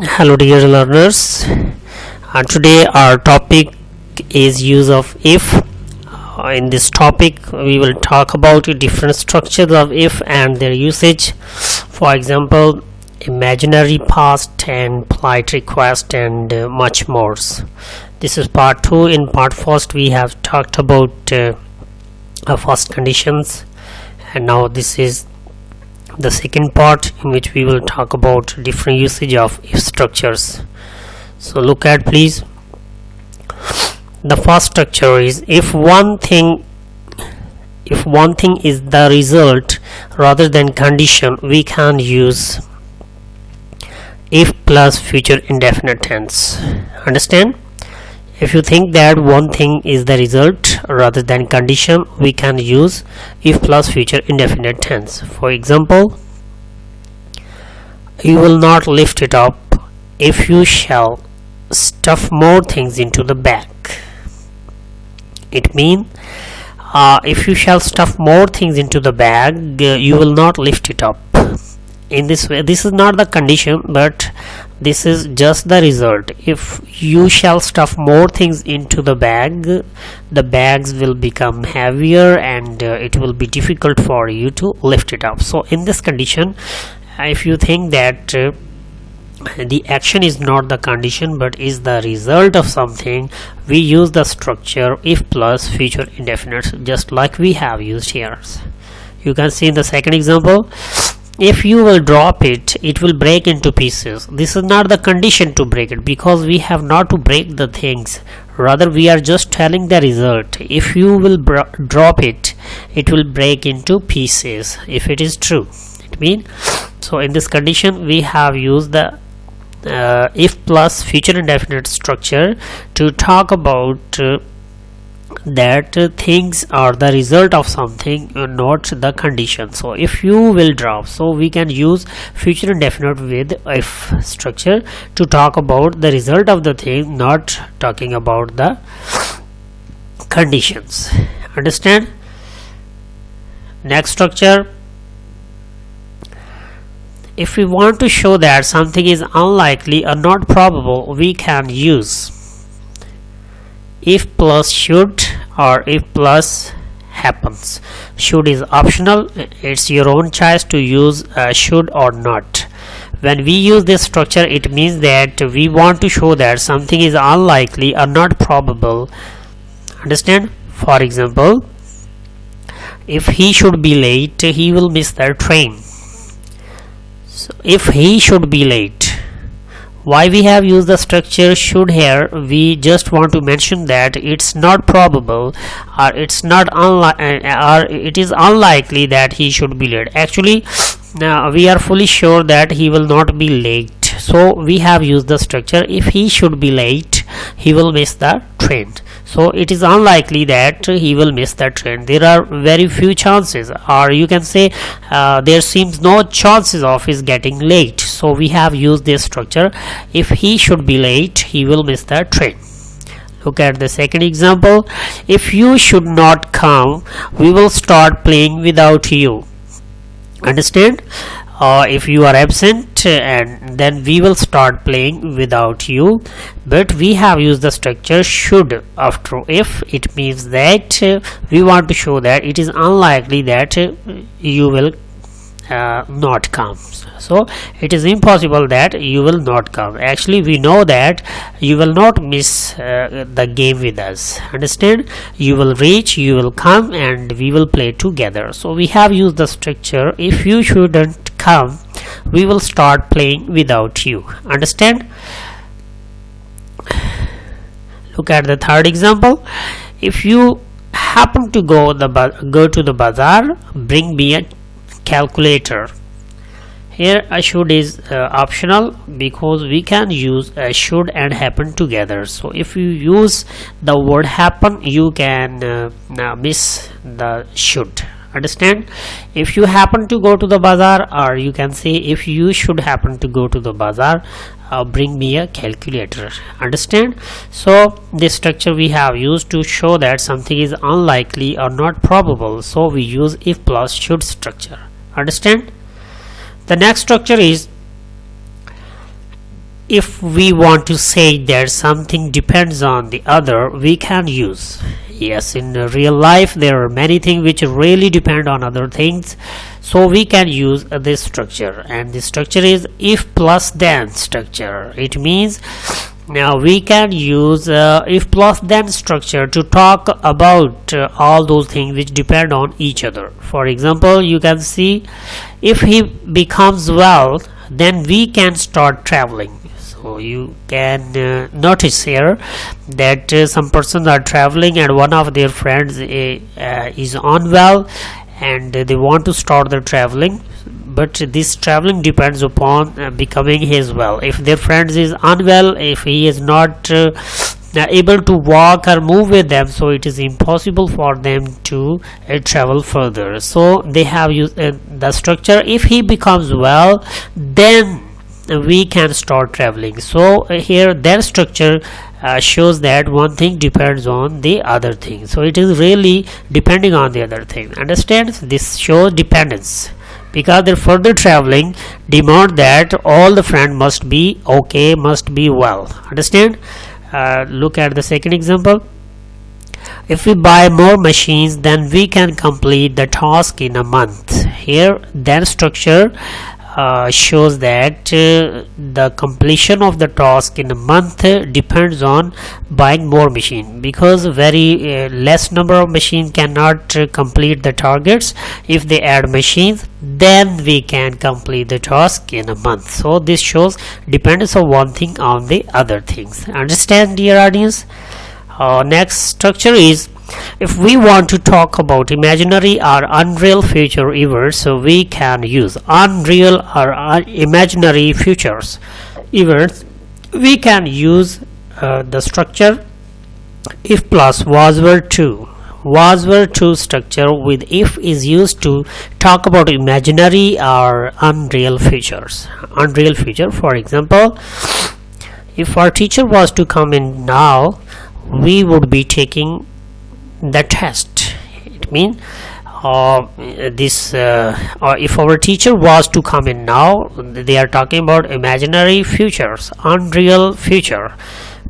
Hello dear learners, today our topic is use of if. In this topic we will talk about different structures of if and their usage. For example, imaginary past and polite request and much more. This is part 2. In part 1 we have talked about first conditions, and now this is the second part in which we will talk about different usage of if structures. So look at please. The first structure is if one thing is the result rather than condition, we can use if plus future indefinite tense. Understand? If you think that one thing is the result rather than condition, we can use if plus future indefinite tense. For example, you will not lift it up if you shall stuff more things into the bag. It means if you shall stuff more things into the bag, you will not lift it up. In this way, this is not the condition, but this is just the result. If you shall stuff more things into the bag, the bags will become heavier and it will be difficult for you to lift it up. So in this condition, if you think that the action is not the condition but is the result of something, we use the structure if plus future indefinite, just like we have used here. You can see in the second example, if you will drop it, it will break into pieces. This is not the condition to break it, because we have not to break the things, rather we are just telling the result. If you will drop it, it will break into pieces if it is true. It means, so in this condition we have used the if plus future indefinite structure to talk about that things are the result of something, not the condition. So if you will drop, so we can use future indefinite with if structure to talk about the result of the thing, not talking about the conditions. Understand? Next structure, if we want to show that something is unlikely or not probable, we can use if plus should or if plus happens. Should is optional, it's your own choice to use should or not. When we use this structure, it means that we want to show that something is unlikely or not probable. Understand? For example, if he should be late, he will miss the train. So if he should be late, why we have used the structure should here? We just want to mention that it's not probable, or it's not or it is unlikely that he should be late. Actually, now we are fully sure that he will not be late, so we have used the structure if he should be late, he will miss the train. So it is unlikely that he will miss the train. There are very few chances, or you can say there seems no chances of his getting late. So we have used this structure. If he should be late, he will miss the train. Look at the second example. If you should not come, we will start playing without you. Understand? If you are absent, and then we will start playing without you. But we have used the structure should after if. It means that we want to show that it is unlikely that you will not come. So it is impossible that you will not come. Actually, we know that you will not miss the game with us. Understand? You will reach, you will come, and we will play together. So we have used the structure if you shouldn't come, we will start playing without you. Understand? Look at the third example. If you happen to go to the bazaar, bring me a calculator. Here a should is optional, because we can use should and happen together. So if you use the word happen, you can miss the should. Understand? If you happen to go to the bazaar, or you can say if you should happen to go to the bazaar, bring me a calculator. Understand? So this structure we have used to show that something is unlikely or not probable, so we use if plus should structure. Understand? The next structure is if we want to say that something depends on the other, we can use. Yes, in real life there are many things which really depend on other things, so we can use this structure, and this structure is if plus then structure. It means now we can use if plus then structure to talk about all those things which depend on each other. For example, you can see if he becomes well, then we can start traveling. So you can notice here that some persons are traveling and one of their friends is unwell and they want to start their traveling, but this traveling depends upon becoming his well. If their friend is unwell, if he is not able to walk or move with them, so it is impossible for them to travel further. So they have used the structure if he becomes well, then we can start traveling. So here their structure shows that one thing depends on the other thing, so it is really depending on the other thing. Understand, this shows dependence because their further traveling demand that all the friend must be okay, must be well. Understand. Look at the second example. If we buy more machines, then we can complete the task in a month. Here then structure shows that the completion of the task in a month depends on buying more machine, because very less number of machines cannot complete the targets. If they add machines, then we can complete the task in a month. So this shows dependence of one thing on the other things. Understand, dear audience? Next structure is if we want to talk about imaginary or unreal future events, so we can use unreal or imaginary futures events. We can use the structure if plus was were to structure with if is used to talk about imaginary or unreal futures. Unreal future, for example, if our teacher was to come in now, we would be taking the test. It means if our teacher was to come in now, they are talking about imaginary futures, unreal future,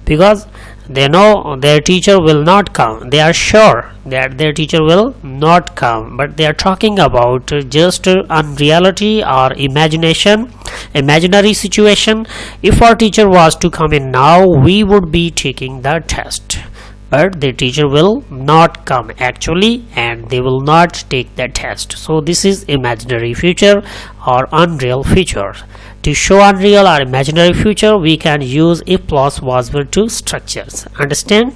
because they know their teacher will not come. They are sure that their teacher will not come, but they are talking about just unreality or imagination, imaginary situation. If our teacher was to come in now, we would be taking the test, but the teacher will not come actually, and they will not take the test. So this is imaginary future or unreal future. To show unreal or imaginary future, we can use if plus was were to structures. Understand?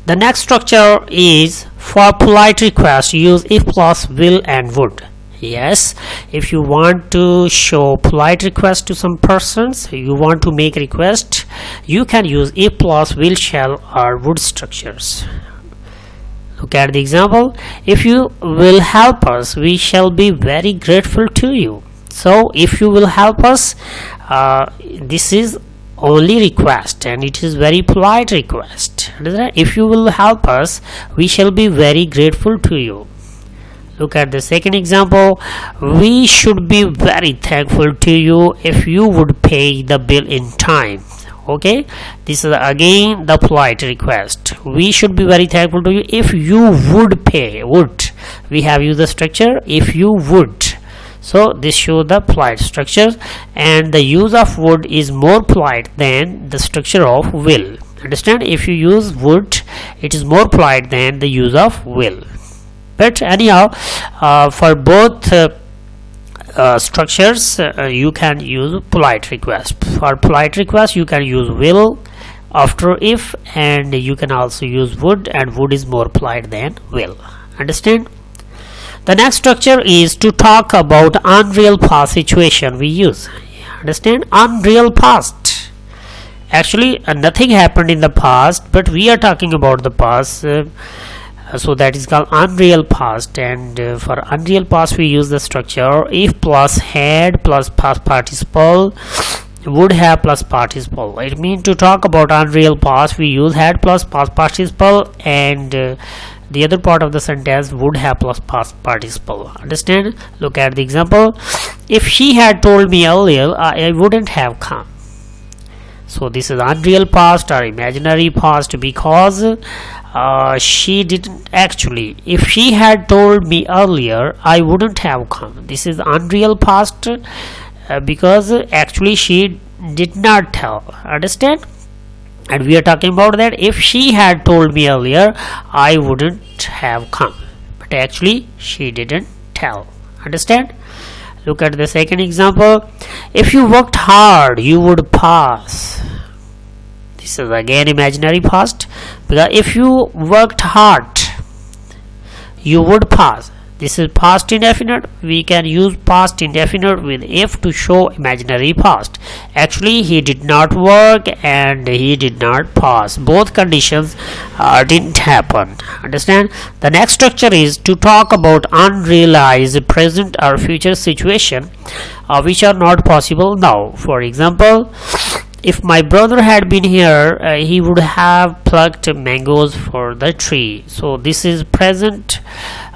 The next structure is for polite request, use if plus will and would. Yes, if you want to show polite request to some persons, you want to make request, you can use if plus will, shall or would structures. Look at the example. If you will help us, we shall be very grateful to you. So if you will help us, this is only request and it is very polite request. If you will help us, we shall be very grateful to you. Look at the second example. We should be very thankful to you if you would pay the bill in time. Okay, this is again the polite request. We should be very thankful to you if you would pay. Would, we have used the structure if you would. So this shows the polite structure, and the use of would is more polite than the structure of will. Understand? If you use would, it is more polite than the use of will. But anyhow, for both structures, you can use polite request. For polite request, you can use will after if, and you can also use would, and would is more polite than will. Understand? The next structure is to talk about unreal past situation we use. Understand? Unreal past. Actually, nothing happened in the past, but we are talking about the past. So that is called unreal past, and for unreal past we use the structure if plus had plus past participle, would have plus participle. It means to talk about unreal past we use had plus past participle, and the other part of the sentence would have plus past participle. Understand? Look at the example. If she had told me earlier, I wouldn't have come. So this is unreal past or imaginary past because she didn't actually. If she had told me earlier, I wouldn't have come. This is unreal past because actually she did not tell. Understand? And we are talking about that if she had told me earlier, I wouldn't have come. But actually she didn't tell. Understand? Look at the second example. If you worked hard, you would pass. This is again imaginary past because if you worked hard, you would pass. This is past indefinite. We can use past indefinite with if to show imaginary past. Actually, he did not work and he did not pass. Both conditions didn't happen. Understand? The next structure is to talk about unrealized present or future situation which are not possible now. For example, if my brother had been here, he would have plucked mangoes for the tree. So this is present,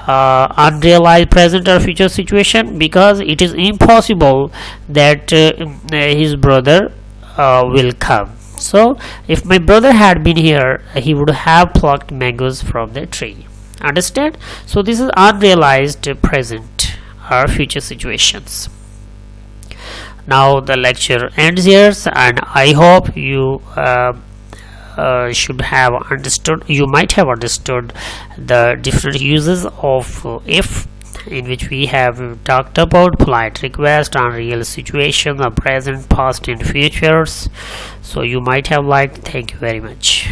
unrealized present or future situation because it is impossible that his brother will come. So if my brother had been here, he would have plucked mangoes from the tree. Understand? So this is unrealized present or future situations. Now the lecture ends here, and I hope you should have understood, you might have understood the different uses of if, in which we have talked about polite request, unreal situation, the present, past and futures. So you might have liked. Thank you very much.